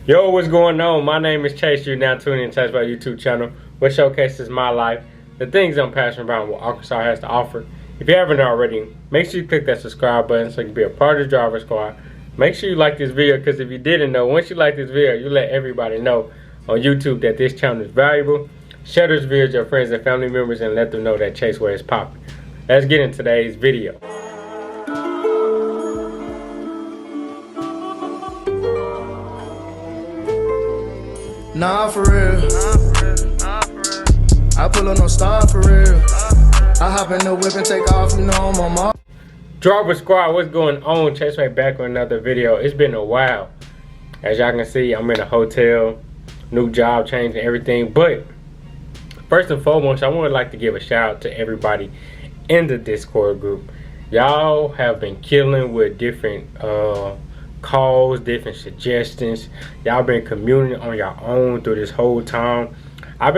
Yo, what's going on? My name is Chase. You're now tuning in to my YouTube channel, which showcases my life, the things I'm passionate about, and what Arkansas has to offer. If you haven't already, make sure you click that subscribe button so you can be a part of the driver squad. Make sure you like this video, because if you didn't know, once you like this video, you let everybody know on YouTube that this channel is valuable. Share this video with your friends and family members and let them know that Chase Way is popping. Let's get into today's video. Nah, for real. I pull up no star for real. I hop in the whip and take off, you know I'm on my Driver Squad, what's going on? Chase Way back with another video. It's been a while. As y'all can see, I'm in a hotel, new job change and everything. But first and foremost, I would like to give a shout out to everybody in the Discord group. Y'all have been killing with different calls, different suggestions. Y'all been communing on your own through this whole time. I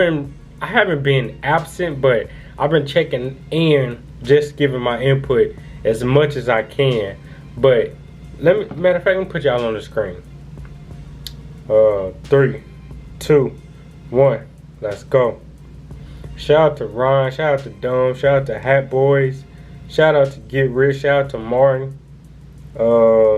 haven't been absent, but I've been checking in, just giving my input as much as I can. But matter of fact, let me put y'all on the screen. 3, 2, 1, let's go. Shout out to Ron, shout out to Dome, shout out to Hat Boys, shout out to Get Rich, shout out to Martin.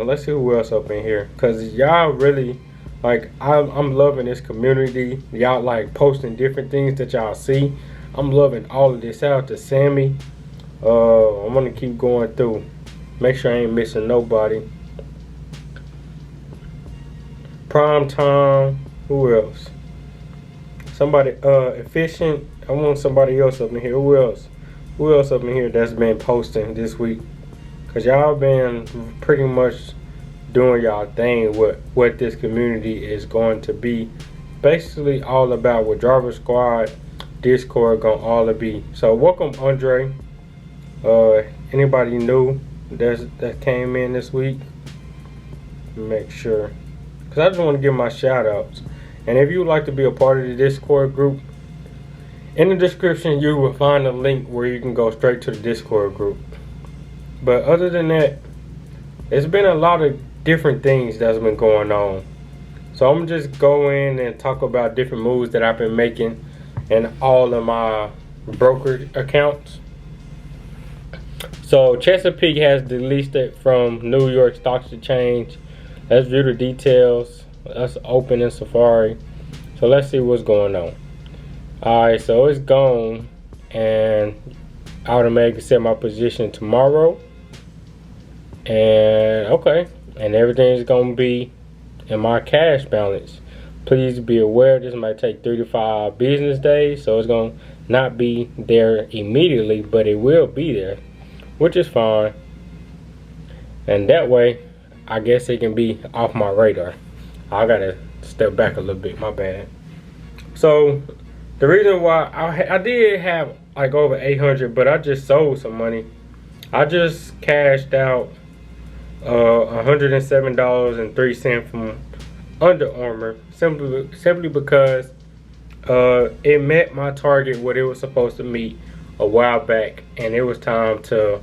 Let's see who else up in here, cause y'all really, like, I'm loving this community. Y'all like posting different things that y'all see. I'm loving all of this. Shout out to Sammy. I'm gonna keep going through, make sure I ain't missing nobody. Prime Time, who else? Somebody Efficient. I want somebody else up in here. Who else up in here that's been posting this week? Cause y'all been pretty much doing y'all thing with what this community is going to be basically all about, what Driver Squad Discord gonna all be. So welcome Andre. Anybody new that came in this week, make sure, cause I just want to give my shout outs. And if you would like to be a part of the Discord group, in the description you will find a link where you can go straight to the Discord group. But other than that, it's been a lot of different things that's been going on. So I'm just go in and talk about different moves that I've been making in all of my broker accounts. So Chesapeake has delisted from New York Stock Exchange. Let's view the details. Let's open in Safari. So let's see what's going on. Alright, so it's gone, and I automatically set my position tomorrow. And okay, and everything's gonna be in my cash balance. Please be aware this might take 3 to 5 business days, so it's gonna not be there immediately, but it will be there, which is fine. And that way, I guess it can be off my radar. I gotta step back a little bit, my bad. So the reason why I did have like over 800, but I just sold some money. I just cashed out $107.03 from Under Armour, simply because it met my target, what it was supposed to meet a while back, and it was time to,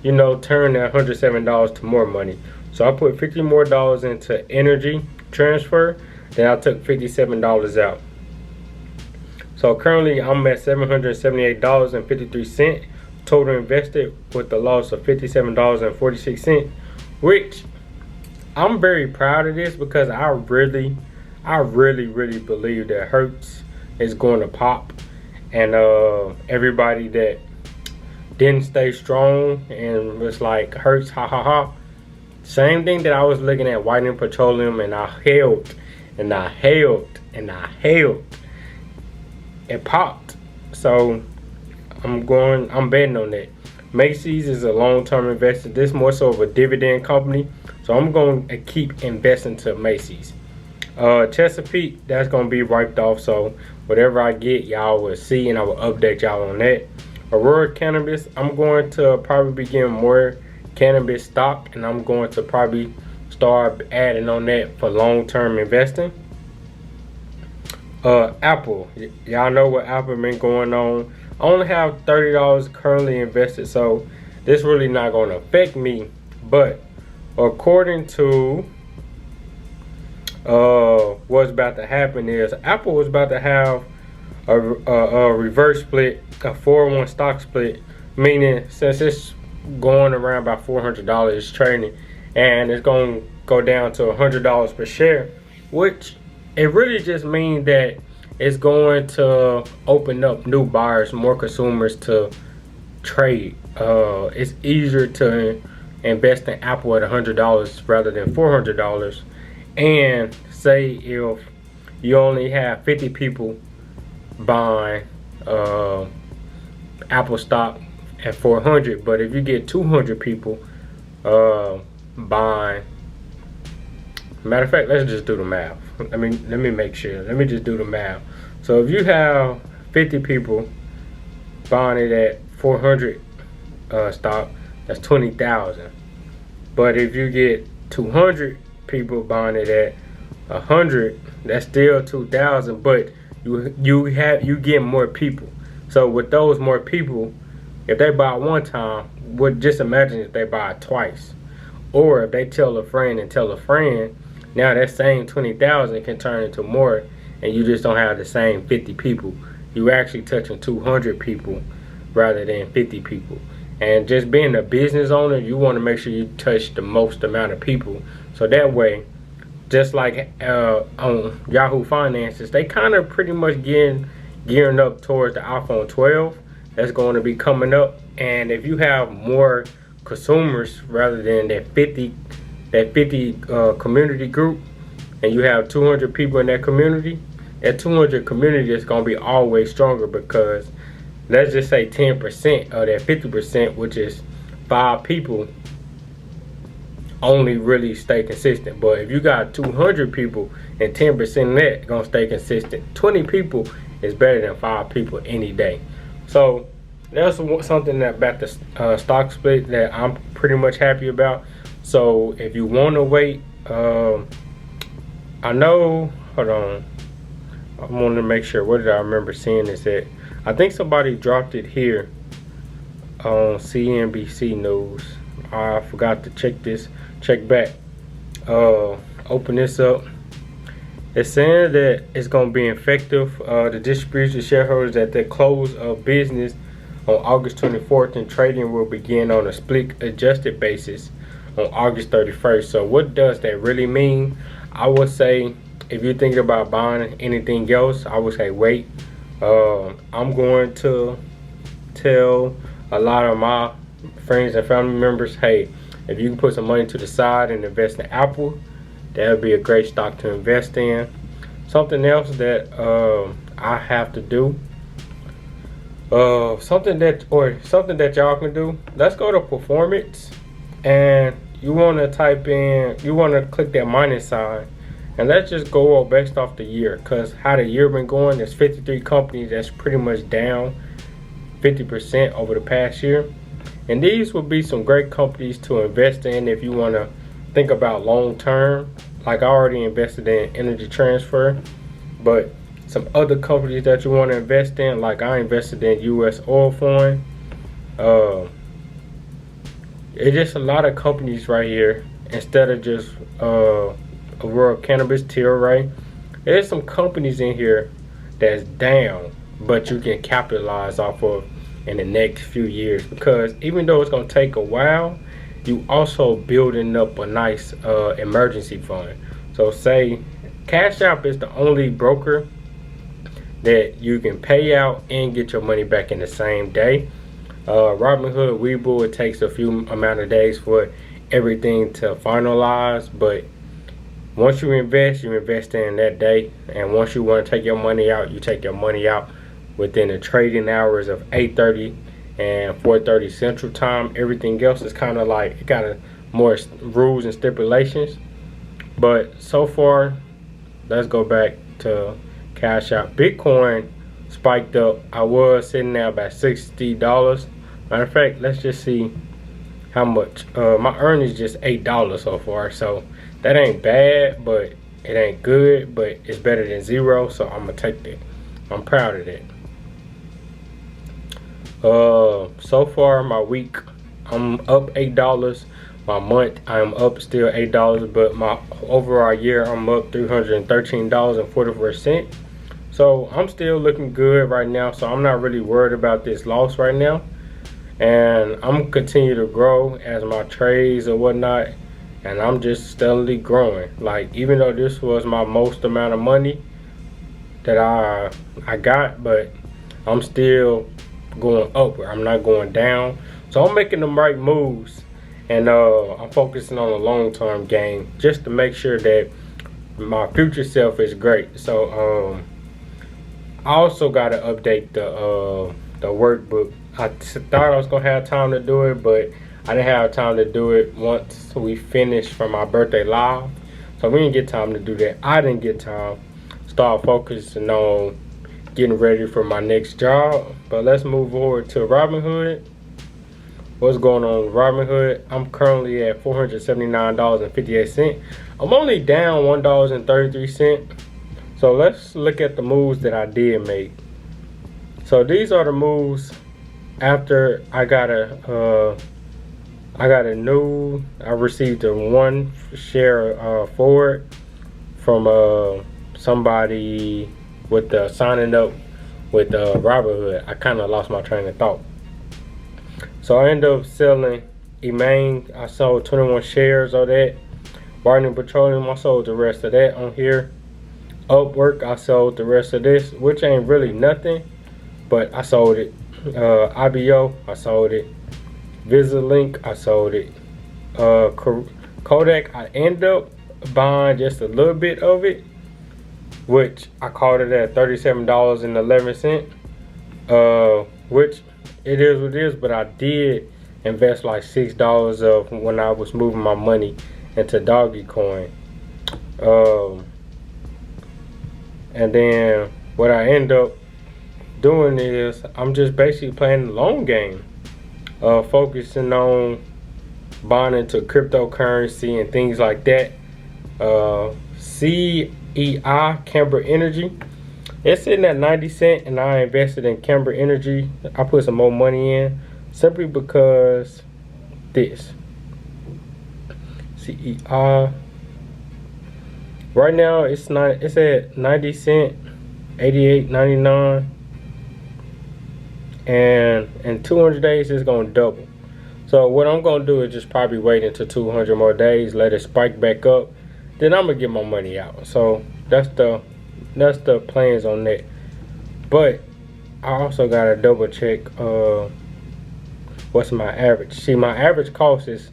you know, turn that $107 to more money. So I put $50 more into energy transfer, then I took $57 out. So currently I'm at $778.53 total invested, with the loss of $57.46, which I'm very proud of this, because I really believe that Hertz is going to pop, and everybody that didn't stay strong and was like Hertz, ha ha ha. Same thing that I was looking at Whiting Petroleum, and I held and I held and I held. It popped. So I'm betting on that. Macy's is a long-term investor. This more so of a dividend company, so I'm going to keep investing to Macy's. Chesapeake, that's going to be wiped off, so whatever I get, y'all will see, and I will update y'all on that. Aurora Cannabis, I'm going to probably be getting more cannabis stock, and I'm going to probably start adding on that for long-term investing. Apple, y'all know what Apple been going on. I only have $30 currently invested, so this really not going to affect me. But according to what's about to happen is Apple is about to have a reverse split, a 4-1 stock split, meaning since it's going around about $400 trading, and it's going to go down to $100 per share, which it really just means that it's going to open up new buyers, more consumers to trade. It's easier to invest in Apple at $100 rather than $400. And say if you only have 50 people buying Apple stock at 400, but if you get 200 people buying, matter of fact, let's just do the math. Let me make sure. Let me just do the math. So if you have 50 people buying it at 400 stock, that's 20,000. But if you get 200 people buying it at 100, that's still 2,000. But you get more people. So with those more people, if they buy one time, just imagine if they buy it twice, or if they tell a friend and tell a friend. Now that same 20,000 can turn into more, and you just don't have the same 50 people. You actually touching 200 people rather than 50 people. And just being a business owner, you want to make sure you touch the most amount of people. So that way, just like on Yahoo Finances, they kind of pretty much gearing up towards the iPhone 12 that's going to be coming up. And if you have more consumers rather than that 50 community group, and you have 200 people in that community, that 200 community is going to be always stronger, because let's just say 10% of that 50%, which is 5 people, only really stay consistent. But if you got 200 people and 10% of that going to stay consistent, 20 people is better than 5 people any day. So that's something that about the stock split that I'm pretty much happy about. So if you want to wait, I know, hold on, I want to make sure, what did I remember seeing this at? I think somebody dropped it here on CNBC News. I forgot to check back. Open this up. It's saying that it's going to be effective, the distribution to shareholders at the close of business on August 24th, and trading will begin on a split adjusted basis on August 31st. So what does that really mean? I would say if you're thinking about buying anything else, I would say wait. I'm going to tell a lot of my friends and family members, hey, if you can put some money to the side and invest in Apple, that would be a great stock to invest in. Something else that I have to do, something that y'all can do, let's go to performance, and you want to click that minus sign, and let's just go based off the year, because how the year been going, there's 53 companies that's pretty much down 50% over the past year. And these would be some great companies to invest in if you want to think about long term. Like I already invested in Energy Transfer, but some other companies that you want to invest in, like I invested in US Oil Fund. It's just a lot of companies right here, instead of just a World Cannabis Tier, right? There's some companies in here that's down, but you can capitalize off of in the next few years, because even though it's going to take a while, you also building up a nice emergency fund. So say Cashapp is the only broker that you can pay out and get your money back in the same day. Robinhood, Webull, it takes a few amount of days for everything to finalize, but once you invest in that day. And once you want to take your money out, you take your money out within the trading hours of 8:30 and 4:30 Central Time. Everything else is kind of like, it got more rules and stipulations. But so far, let's go back to Cashapp. Bitcoin spiked up. I was sitting there about $60. Matter of fact, let's just see how much. My earnings just $8 so far, so that ain't bad, but it ain't good, but it's better than zero, so I'm gonna take that. I'm proud of that. So far my week, I'm up $8, My month, I'm up still $8, but my overall year, I'm up $313.44. So I'm still looking good right now. So I'm not really worried about this loss right now. And I'm continue to grow as my trades or whatnot. And I'm just steadily growing. Like, even though this was my most amount of money that I got, but I'm still going upward. I'm not going down. So I'm making the right moves. And I'm focusing on the long-term game just to make sure that my future self is great. So I also got to update the workbook. I thought I was gonna have time to do it, but I didn't have time to do it once we finished from my birthday live. So we didn't get time to do that. I didn't get time. Start focusing on getting ready for my next job. But let's move forward to Robinhood. What's going on with Robinhood? I'm currently at $479.58. I'm only down $1.33. So let's look at the moves that I did make. So these are the moves after I received a 1 share forward from somebody with signing up with Robinhood. I kind of lost my train of thought. So I ended up selling Emain. I sold 21 shares of that. Barton Petroleum, I sold the rest of that on here. Upwork, I sold the rest of this, which ain't really nothing, but I sold it. IBO, I sold it. Visalink, I sold it. Kodak, I ended up buying just a little bit of it, which I called it at $37.11. Which it is what it is, but I did invest like $6 of when I was moving my money into Dogecoin. And then what I end up doing is I'm just basically playing the long game, focusing on buying into cryptocurrency and things like that. CEI, Camber Energy, it's sitting at 90 cents, and I invested in Camber Energy. I put some more money in simply because this CEI right now it's at 90 cents, 88.99, and in 200 days it's gonna double. So what I'm gonna do is just probably wait until 200 more days, let it spike back up, then I'm gonna get my money out. So that's the plans on that. But I also gotta double check what's my average. See, my average cost is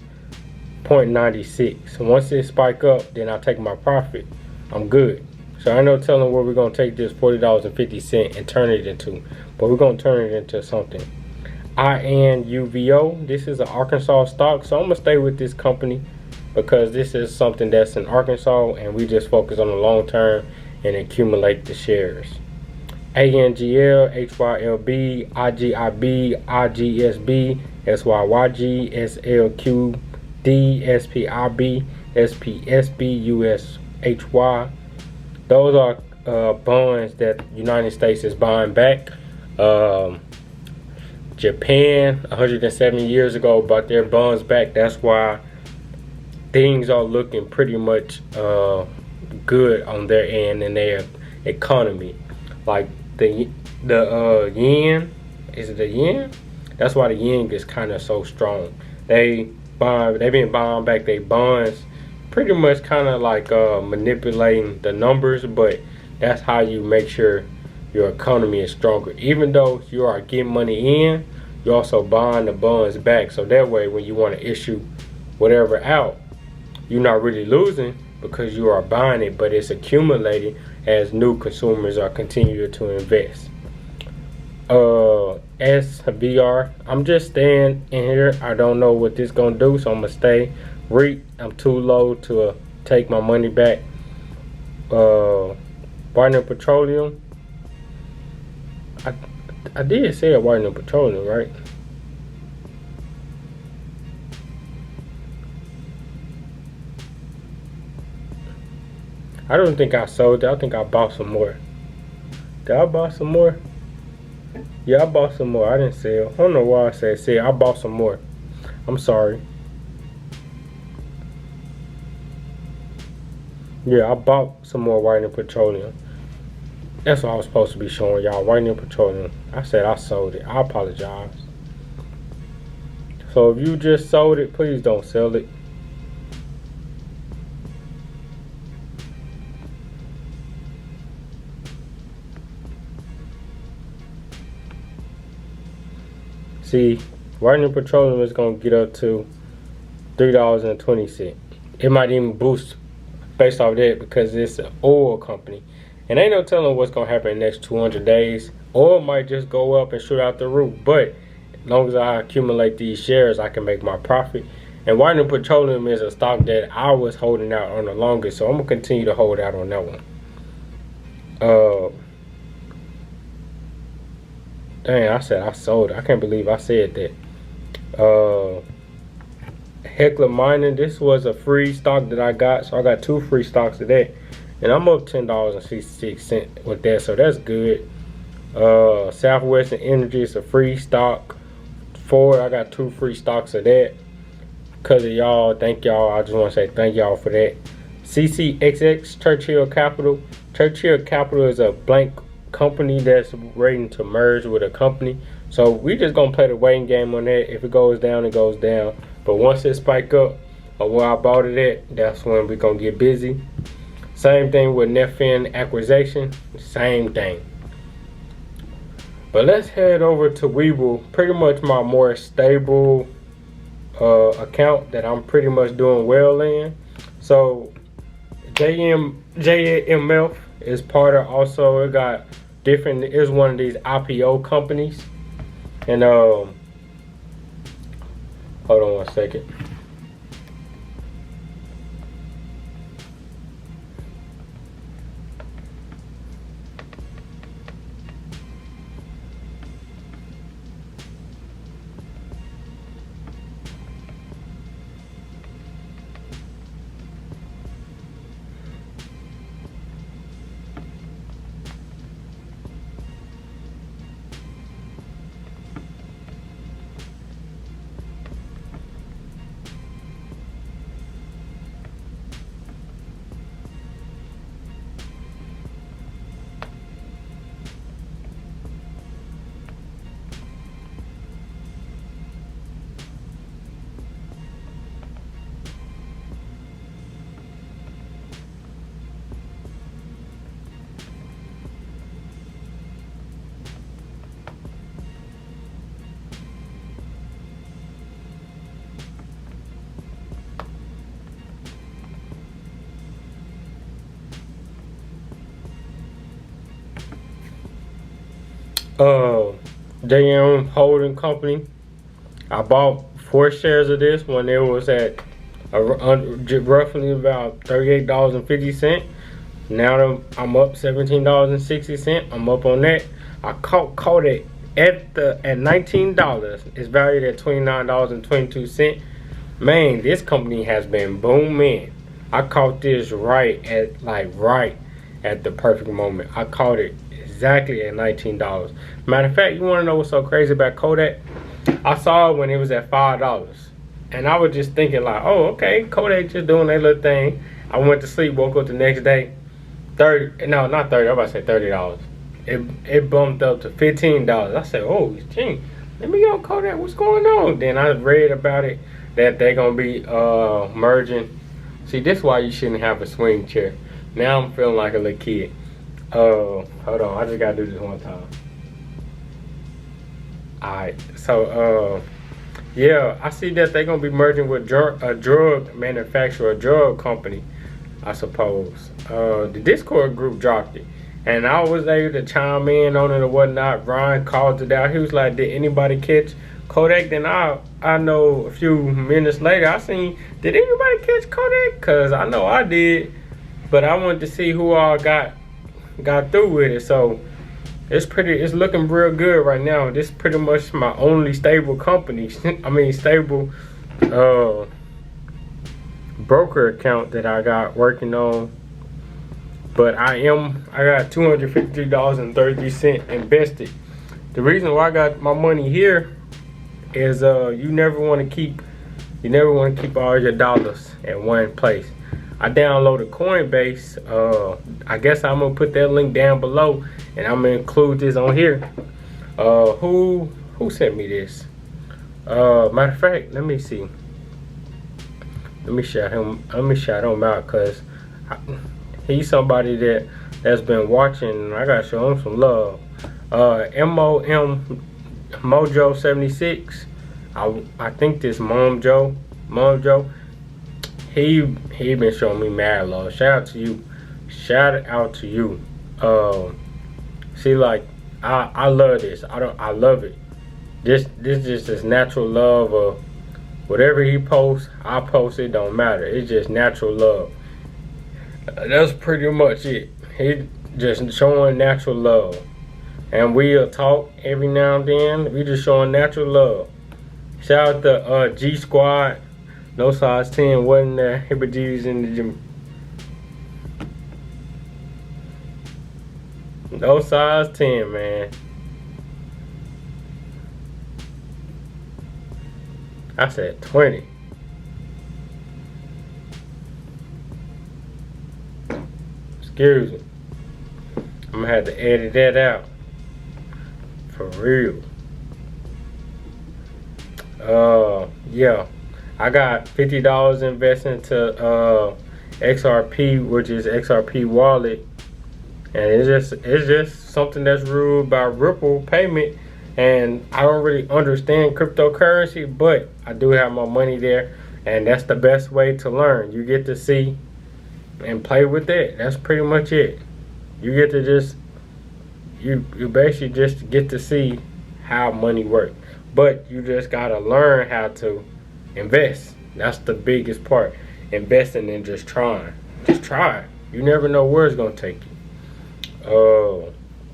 0.96. Once it spike up, then I'll take my profit. I'm good. So I know telling where we're gonna take this $40.50 and turn it into, but we're gonna turn it into something. INUVO, this is an Arkansas stock, so I'm gonna stay with this company because this is something that's in Arkansas, and we just focus on the long term and accumulate the shares. ANGL, HYLB, IGIB, IGSB, SYYG, SLQD, SPIB, SPSB, USHY. Those are bonds that United States is buying back. Japan 107 years ago bought their bonds back. That's why things are looking pretty much good on their end in their economy. Like the yen, is it the yen? That's why the yen is kind of so strong. They've been buying back their bonds, pretty much kind of like manipulating the numbers, but that's how you make sure your economy is stronger. Even though you are getting money in, you're also buying the bonds back, so that way when you want to issue whatever out, you're not really losing because you are buying it, but it's accumulating as new consumers are continuing to invest. SVR, I'm just staying in here. I don't know what this gonna do, so I'm gonna stay. REIT, I'm too low to take my money back. Barton Petroleum, I did say Barton Petroleum, right? I don't think I sold it. I think I bought some more. Did I buy some more? Yeah, I bought some more. I didn't sell. I don't know why I said sell. I bought some more. I'm sorry. Yeah, I bought some more Whitening Petroleum. That's what I was supposed to be showing y'all. Whitening Petroleum. I said I sold it. I apologize. So if you just sold it, please don't sell it. See, Whitening Petroleum is gonna get up to $3.20. It might even boost based off that because it's an oil company. And ain't no telling what's gonna happen in the next 200 days. Oil might just go up and shoot out the roof. But as long as I accumulate these shares, I can make my profit. And Whitening Petroleum is a stock that I was holding out on the longest, so I'm gonna continue to hold out on that one. Dang, I said I sold it. I can't believe I said that. Heckler Mining, this was a free stock that I got, so I got 2 free stocks today, and I'm up $10.66 with that, so that's good. Southwestern Energy is a free stock. Ford, I got 2 free stocks of that. Because of y'all, thank y'all. I just want to say thank y'all for that. CCXX, Churchill Capital. Churchill Capital is a blank company that's waiting to merge with a company. So we just gonna play the waiting game on that. If it goes down, it goes down. But once it spike up, or where I bought it at, that's when we gonna get busy. Same thing with Netfin acquisition, same thing. But let's head over to Webull, pretty much my more stable account that I'm pretty much doing well in. So JMF is part of, also it got different, it's one of these IPO companies. And hold on one second. JM Holding Company. I bought 4 shares of this when it was at roughly about $38.50. Now I'm up $17.60. I'm up on that. I caught it at $19. It's valued at $29.22. Man, this company has been booming. I caught this right at the perfect moment. I caught it exactly at $19. Matter of fact, you want to know what's so crazy about Kodak? I saw it when it was at $5. And I was just thinking like, oh, okay, Kodak just doing their little thing. I went to sleep, woke up the next day. I'm about to say $30. It bumped up to $15. I said, oh, gee, let me go Kodak, what's going on? Then I read about it, that they're going to be merging. See, this is why you shouldn't have a swing chair. Now I'm feeling like a little kid. Hold on, I just gotta do this one time. Alright, so yeah, I see that they're gonna be merging with a drug manufacturer, a drug company, I suppose. The Discord group dropped it, and I was able to chime in on it or whatnot. Ryan called it out. He was like, did anybody catch Kodak? Then I know a few minutes later I seen, did anybody catch Kodak? Cause I know I did, but I wanted to see who all got through with it. So it's looking real good right now. This is pretty much my only stable company. Stable broker account that I got working on. But I got $253.33 invested. The reason why I got my money here is you never want to keep all your dollars at one place. I downloaded Coinbase. I guess I'm gonna put that link down below, and I'm gonna include this on here. Who sent me this? Matter of fact, let me see. Let me shout him out, cause he's somebody that's been watching, and I gotta show him some love. Mojo 76. I think this Mom Joe, he been showing me mad love. Shout out to you. See, like, I love this. I love it. This just this natural love of whatever he posts, I post. It don't matter. It's just natural love. That's pretty much it. He just showing natural love, and we'll talk every now and then. We just showing natural love. Shout out to G Squad. No size 10 wasn't there. Hibberjee's in the gym. No size 10, man. I said 20. Excuse me. I'm gonna have to edit that out. For real. Yeah. I got $50 invested into XRP, which is XRP wallet. And it's just something that's ruled by Ripple payment. And I don't really understand cryptocurrency, but I do have my money there, and that's the best way to learn. You get to see and play with it. That's pretty much it. You get to just you basically just get to see how money works. But you just gotta learn how to invest. That's the biggest part. Investing and just trying. Just try. You never know where it's gonna take you.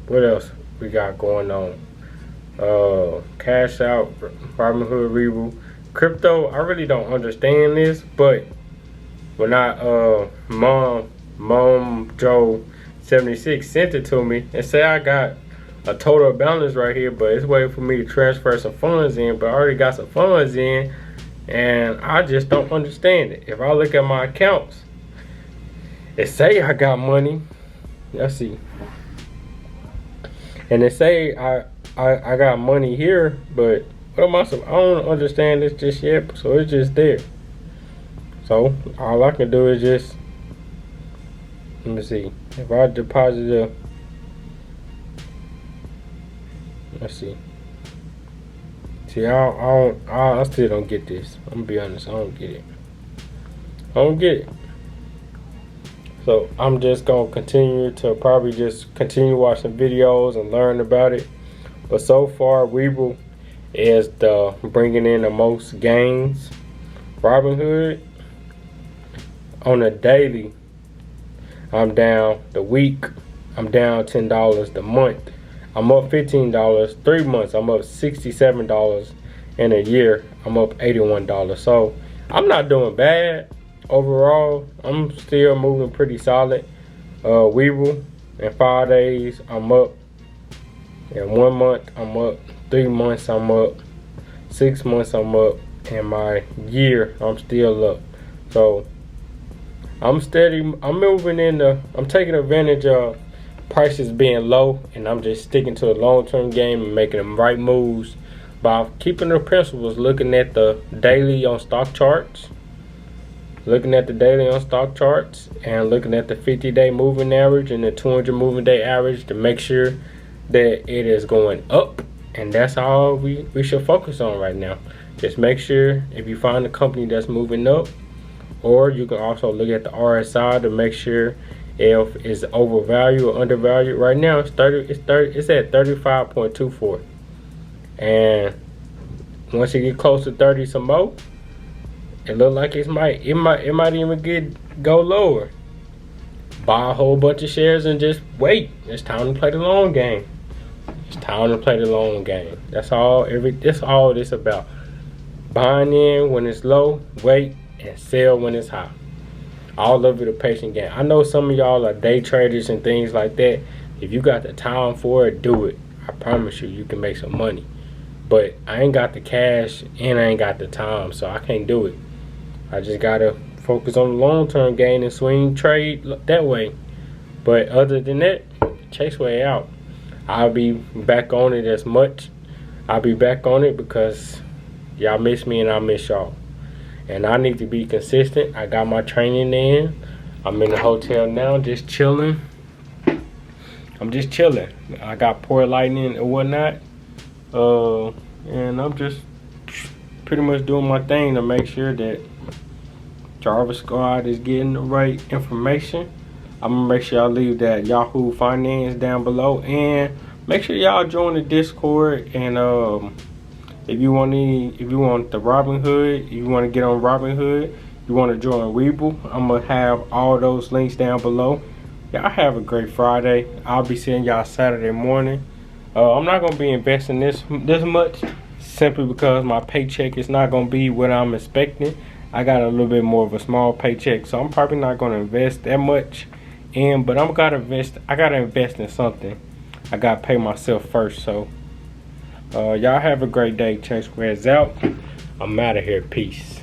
What else we got going on? Cashapp, Robinhood, Webull, crypto. I really don't understand this, but when Mom Joe 76 sent it to me and say I got a total balance right here, but it's waiting for me to transfer some funds in, but I already got some funds in, and I just don't understand it. If I look at my accounts, it say I got money. Let's see. And they say I got money here, but what am I supposed? I don't understand this just yet, so it's just there. So all I can do is just, let me see. If I deposit let's see. See, I still don't get this. I'm gonna be honest, I don't get it. So I'm just gonna continue to probably just continue watching videos and learn about it. But so far, Webull is the bringing in the most gains. Robinhood, on a daily, I'm down. The week, I'm down $10. The month, I'm up $15. 3 months, I'm up $67. In a year, I'm up $81. So I'm not doing bad overall. I'm still moving pretty solid. Webull, in 5 days, I'm up. In 1 month, I'm up. 3 months, I'm up. 6 months, I'm up. And my year, I'm still up. So I'm steady. I'm moving I'm taking advantage of prices being low, and I'm just sticking to the long-term game and making the right moves by keeping the principles, looking at the daily on stock charts, and looking at the 50-day moving average and the 200 moving day average to make sure that it is going up. And that's all we should focus on right now. Just make sure if you find a company that's moving up, or you can also look at the RSI to make sure if it's overvalued or undervalued. Right now it's at 35.24, and once you get close to 30 some more, it look like it might even go lower. Buy a whole bunch of shares and just wait. It's time to play the long game. That's all this about. Buying in when it's low, wait, and sell when it's high. All of it a patient game. I know some of y'all are day traders and things like that. If you got the time for it, do it. I promise you can make some money. But I ain't got the cash and I ain't got the time, so I can't do it. I just gotta focus on the long-term gain and swing trade that way. But other than that, chase way out. I'll be back on it as much. I'll be back on it because y'all miss me and I miss y'all. And I need to be consistent. I got my training in. I'm in the hotel now, just chilling. I'm just chilling. I got poor lighting and whatnot. And I'm just pretty much doing my thing to make sure that Jarvis Squad is getting the right information. I'm gonna make sure y'all leave that Yahoo Finance down below, and make sure y'all join the Discord. And if you want the Robinhood, if you want to get on Robinhood, you want to join Webull, I'm gonna have all those links down below. Y'all have a great Friday. I'll be seeing y'all Saturday morning. I'm not gonna be investing this much, simply because my paycheck is not gonna be what I'm expecting. I got a little bit more of a small paycheck, so I'm probably not gonna invest that much. But I gotta invest in something. I gotta pay myself first. So y'all have a great day. Chase Squares out. I'm out of here. Peace.